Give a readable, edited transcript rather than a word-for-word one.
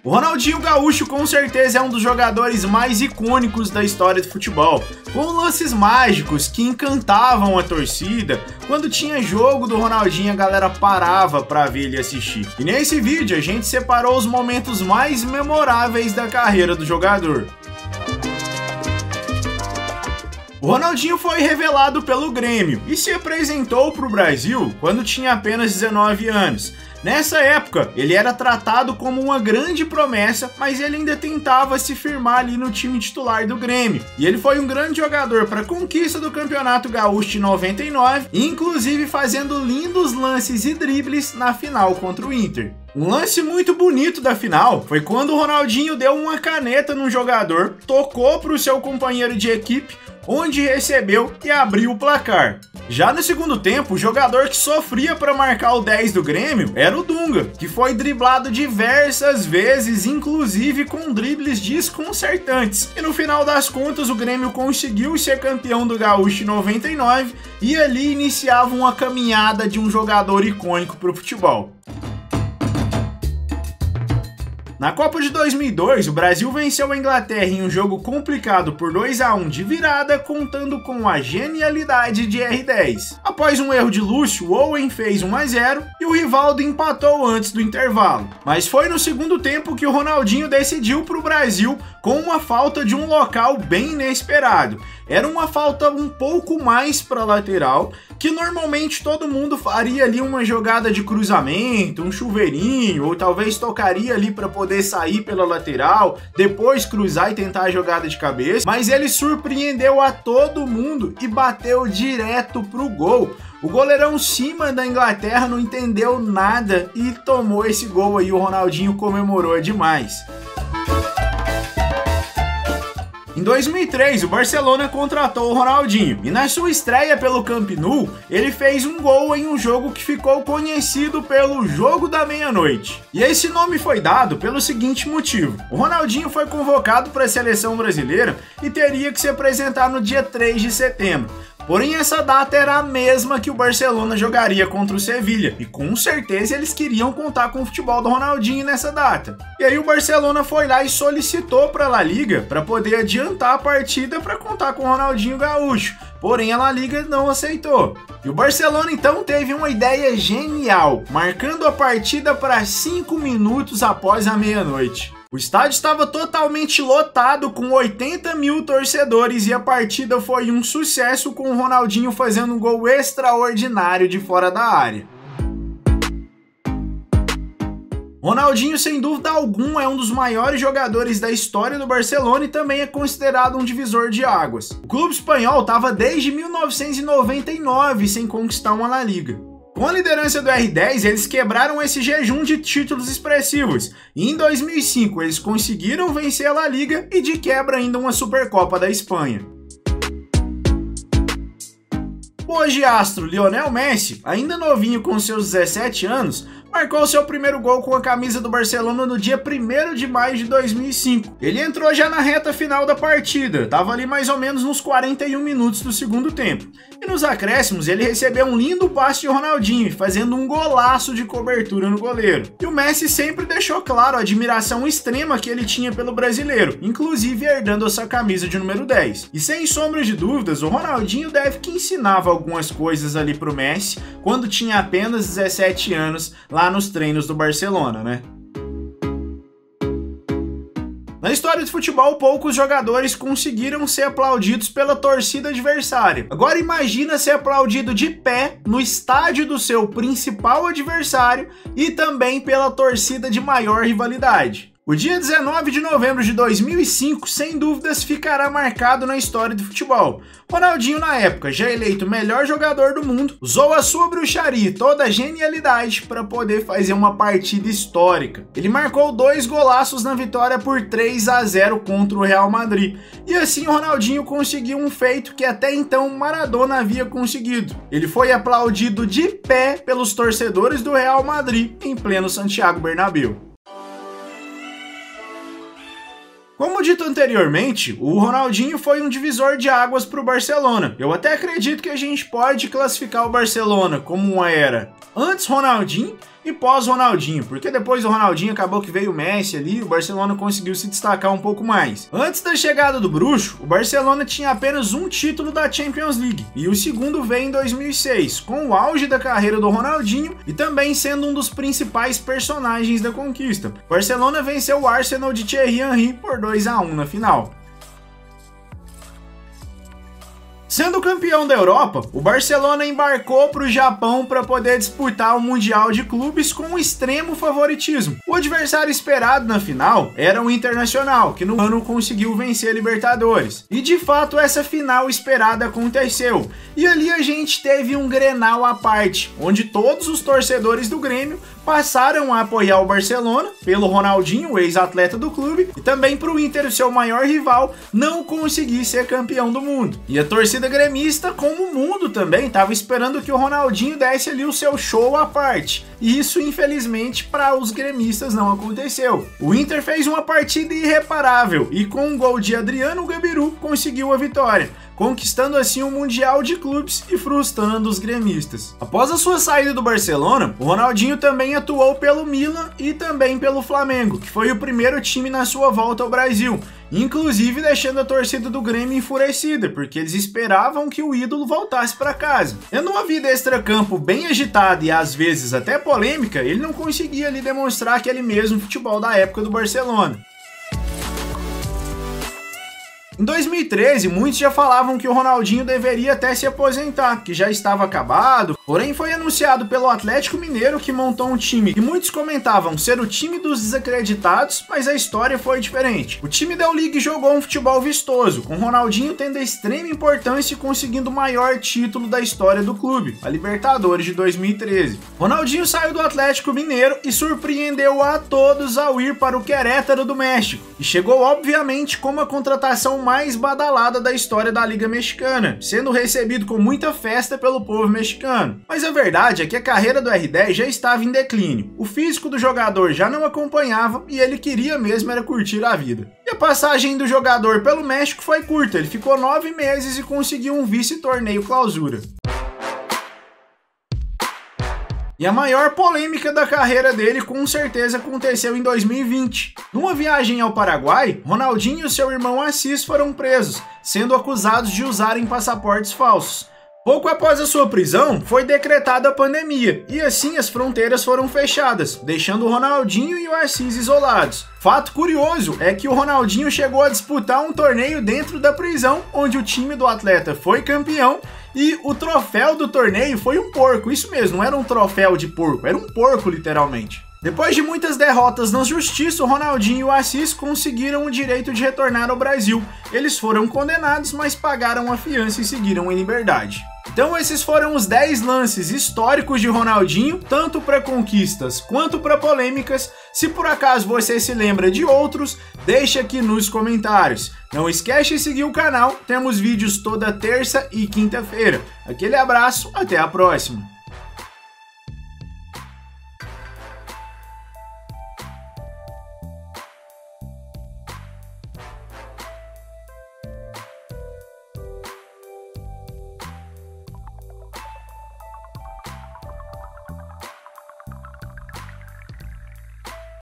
O Ronaldinho Gaúcho com certeza é um dos jogadores mais icônicos da história do futebol, com lances mágicos que encantavam a torcida. Quando tinha jogo do Ronaldinho, a galera parava para ver ele assistir. E nesse vídeo a gente separou os momentos mais memoráveis da carreira do jogador. O Ronaldinho foi revelado pelo Grêmio e se apresentou para o Brasil quando tinha apenas 19 anos. Nessa época, ele era tratado como uma grande promessa, mas ele ainda tentava se firmar ali no time titular do Grêmio. E ele foi um grande jogador para a conquista do Campeonato Gaúcho de 99, inclusive fazendo lindos lances e dribles na final contra o Inter. Um lance muito bonito da final foi quando o Ronaldinho deu uma caneta no jogador, tocou para o seu companheiro de equipe, onde recebeu e abriu o placar. Já no segundo tempo, o jogador que sofria para marcar o 10 do Grêmio era o Dunga, que foi driblado diversas vezes, inclusive com dribles desconcertantes. E no final das contas, o Grêmio conseguiu ser campeão do Gaúcho em 99 e ali iniciava uma caminhada de um jogador icônico para o futebol. Na Copa de 2002, o Brasil venceu a Inglaterra em um jogo complicado por 2-1 de virada, contando com a genialidade de R10. Após um erro de Lúcio, o Owen fez 1-0 e o Rivaldo empatou antes do intervalo. Mas foi no segundo tempo que o Ronaldinho decidiu para o Brasil com uma falta de um local bem inesperado. Era uma falta um pouco mais para lateral, que normalmente todo mundo faria ali uma jogada de cruzamento, um chuveirinho, ou talvez tocaria ali para poder sair pela lateral, depois cruzar e tentar a jogada de cabeça, mas ele surpreendeu a todo mundo e bateu direto pro gol. O goleirão Cima da Inglaterra não entendeu nada e tomou esse gol aí, o Ronaldinho comemorou demais. Em 2003, o Barcelona contratou o Ronaldinho e na sua estreia pelo Camp Nou, ele fez um gol em um jogo que ficou conhecido pelo Jogo da Meia-Noite. E esse nome foi dado pelo seguinte motivo: o Ronaldinho foi convocado para a seleção brasileira e teria que se apresentar no dia 3 de setembro. Porém, essa data era a mesma que o Barcelona jogaria contra o Sevilha, e com certeza eles queriam contar com o futebol do Ronaldinho nessa data. E aí o Barcelona foi lá e solicitou para a La Liga para poder adiantar a partida para contar com o Ronaldinho Gaúcho. Porém, a La Liga não aceitou. E o Barcelona então teve uma ideia genial, marcando a partida para 5 minutos após a meia-noite. O estádio estava totalmente lotado com 80 mil torcedores e a partida foi um sucesso, com o Ronaldinho fazendo um gol extraordinário de fora da área. Ronaldinho, sem dúvida alguma, é um dos maiores jogadores da história do Barcelona e também é considerado um divisor de águas. O clube espanhol estava desde 1999 sem conquistar uma La Liga. Com a liderança do R10, eles quebraram esse jejum de títulos expressivos, e em 2005 eles conseguiram vencer a La Liga e de quebra ainda uma Supercopa da Espanha. Hoje, astro Lionel Messi, ainda novinho com seus 17 anos, marcou seu primeiro gol com a camisa do Barcelona no dia 1º de maio de 2005. Ele entrou já na reta final da partida, estava ali mais ou menos nos 41 minutos do segundo tempo. E nos acréscimos ele recebeu um lindo passe de Ronaldinho, fazendo um golaço de cobertura no goleiro. E o Messi sempre deixou claro a admiração extrema que ele tinha pelo brasileiro, inclusive herdando essa camisa de número 10. E sem sombra de dúvidas, o Ronaldinho deve que ensinava algumas coisas ali pro Messi quando tinha apenas 17 anos, lá nos treinos do Barcelona, né? Na história do futebol, poucos jogadores conseguiram ser aplaudidos pela torcida adversária. Agora imagina ser aplaudido de pé no estádio do seu principal adversário e também pela torcida de maior rivalidade. O dia 19 de novembro de 2005, sem dúvidas, ficará marcado na história do futebol. Ronaldinho, na época, já eleito melhor jogador do mundo, usou a sua bruxaria e toda a genialidade para poder fazer uma partida histórica. Ele marcou 2 golaços na vitória por 3-0 contra o Real Madrid. E assim o Ronaldinho conseguiu um feito que até então Maradona havia conseguido. Ele foi aplaudido de pé pelos torcedores do Real Madrid em pleno Santiago Bernabéu. Como dito anteriormente, o Ronaldinho foi um divisor de águas para o Barcelona. Eu até acredito que a gente pode classificar o Barcelona como uma era antes Ronaldinho e pós-Ronaldinho, porque depois do Ronaldinho acabou que veio o Messi ali, o Barcelona conseguiu se destacar um pouco mais. Antes da chegada do bruxo, o Barcelona tinha apenas um título da Champions League, e o segundo veio em 2006, com o auge da carreira do Ronaldinho e também sendo um dos principais personagens da conquista. O Barcelona venceu o Arsenal de Thierry Henry por 2-1 na final. Sendo campeão da Europa, o Barcelona embarcou para o Japão para poder disputar o Mundial de Clubes com um extremo favoritismo. O adversário esperado na final era o Internacional, que no ano conseguiu vencer a Libertadores. E de fato essa final esperada aconteceu. E ali a gente teve um Grenal à parte, onde todos os torcedores do Grêmio passaram a apoiar o Barcelona, pelo Ronaldinho, o ex-atleta do clube, e também para o Inter, seu maior rival, não conseguir ser campeão do mundo. E a torcida gremista, como o mundo também, estava esperando que o Ronaldinho desse ali o seu show à parte. E isso, infelizmente, para os gremistas não aconteceu. O Inter fez uma partida irreparável e com um gol de Adriano Gabiru conseguiu a vitória, conquistando assim o Mundial de Clubes e frustrando os gremistas. Após a sua saída do Barcelona, o Ronaldinho também atuou pelo Milan e também pelo Flamengo, que foi o primeiro time na sua volta ao Brasil, inclusive deixando a torcida do Grêmio enfurecida, porque eles esperavam que o ídolo voltasse para casa. Tendo uma vida extracampo bem agitada e às vezes até polêmica, ele não conseguia ali demonstrar aquele mesmo futebol da época do Barcelona. Em 2013, muitos já falavam que o Ronaldinho deveria até se aposentar, que já estava acabado, porém foi anunciado pelo Atlético Mineiro que montou um time que muitos comentavam ser o time dos desacreditados, mas a história foi diferente. O time da Liga jogou um futebol vistoso, com Ronaldinho tendo a extrema importância e conseguindo o maior título da história do clube, a Libertadores de 2013. Ronaldinho saiu do Atlético Mineiro e surpreendeu a todos ao ir para o Querétaro do México, e chegou obviamente como a contratação mais badalada da história da Liga Mexicana, sendo recebido com muita festa pelo povo mexicano. Mas a verdade é que a carreira do R10 já estava em declínio, o físico do jogador já não acompanhava e ele queria mesmo era curtir a vida. E a passagem do jogador pelo México foi curta, ele ficou 9 meses e conseguiu um vice-torneio clausura. E a maior polêmica da carreira dele com certeza aconteceu em 2020. Numa viagem ao Paraguai, Ronaldinho e seu irmão Assis foram presos, sendo acusados de usarem passaportes falsos. Pouco após a sua prisão, foi decretada a pandemia, e assim as fronteiras foram fechadas, deixando o Ronaldinho e o Assis isolados. Fato curioso é que o Ronaldinho chegou a disputar um torneio dentro da prisão, onde o time do atleta foi campeão, e o troféu do torneio foi um porco. Isso mesmo, não era um troféu de porco, era um porco literalmente. Depois de muitas derrotas na justiça, o Ronaldinho e o Assis conseguiram o direito de retornar ao Brasil. Eles foram condenados, mas pagaram a fiança e seguiram em liberdade. Então esses foram os 10 lances históricos de Ronaldinho, tanto para conquistas quanto para polêmicas. Se por acaso você se lembra de outros, deixa aqui nos comentários. Não esquece de seguir o canal, temos vídeos toda terça e quinta-feira. Aquele abraço, até a próxima!